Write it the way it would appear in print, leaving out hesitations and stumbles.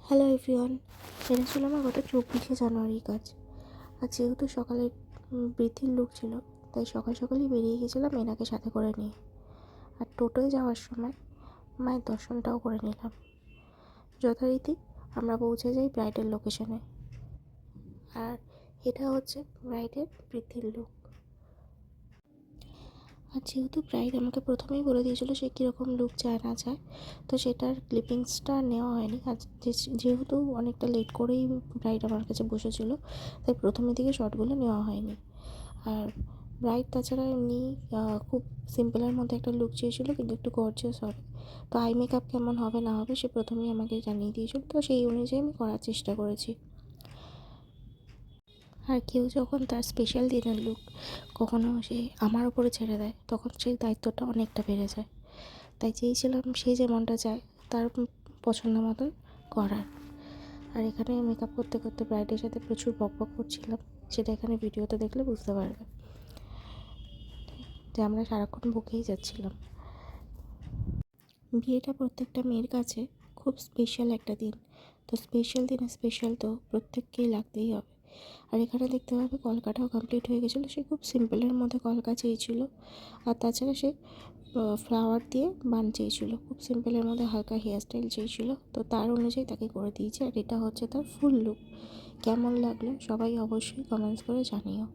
Hello everyone, এটা ছিল আমার গত 24শে জানুয়ারির কাজ। আর যেহেতু সকালে বৃদ্ধির লোক ছিল, তাই সকাল সকালই বেরিয়ে গেছিলাম এনাকে সাথে করে নিয়ে। আর টোটোয় যাওয়ার সময় মায়ের দর্শনটাও করে নিলাম। যথারীতি আমরা পৌঁছে যাই ব্রাইডের লোকেশনে। আর এটা হচ্ছে ব্রাইডের বৃদ্ধির লোক। আর যেহেতু ব্রাইড আমাকে প্রথমেই বলে দিয়েছিলো সে কীরকম লুক চায় না চায়, তো সেটার ক্লিপিংসটা নেওয়া হয়নি। আর যেহেতু অনেকটা লেট করেই ব্রাইড আমার কাছে বসেছিলো, তাই প্রথমের দিকে শটগুলো নেওয়া হয়নি। আর ব্রাইড তাছাড়া এমনি খুব সিম্পলের মধ্যে একটা লুক চেয়েছিলো, কিন্তু একটু গর্জিয়াস হবে। তো আই মেকআপ কেমন হবে না হবে সে প্রথমেই আমাকে জানিয়ে দিয়েছিলো, তো সেই অনুযায়ী আমি করার চেষ্টা করেছি। আর কেউ যখন তার স্পেশাল দিনের লুক কখনো সে আমার ওপরে ছেড়ে দেয়, তখন সেই দায়িত্বটা অনেকটা বেড়ে যায়। তাই চেয়েছিলাম সে যেমনটা চায় তার পছন্দ মতন করার। আর এখানে মেকআপ করতে করতে ব্রাইডের সাথে প্রচুর বকবক করছিলাম, সেটা এখানে ভিডিওতে দেখলে বুঝতে পারবে যে আমরা সারাক্ষণ বকেই যাচ্ছিলাম। বিয়েটা প্রত্যেকটা মেয়ের কাছে খুব স্পেশাল একটা দিন, তো স্পেশাল দিনে স্পেশাল তো প্রত্যেককেই লাগতেই হবে। আর এখানে দেখতে পাবে কলকাটাও কমপ্লিট হয়ে গেছিলো। সে খুব সিম্পলের মধ্যে কলকা চেয়েছিলো, আর তাছাড়া সে ফ্লাওয়ার দিয়ে বান চেয়েছিলো। খুব সিম্পলের মধ্যে হালকা হেয়ার স্টাইল চেয়েছিলো, তো তার অনুযায়ী তাকে করে দিয়েছে। আর এটা হচ্ছে তার ফুল লুক। কেমন লাগলো সবাই অবশ্যই কমেন্টস করে জানিও।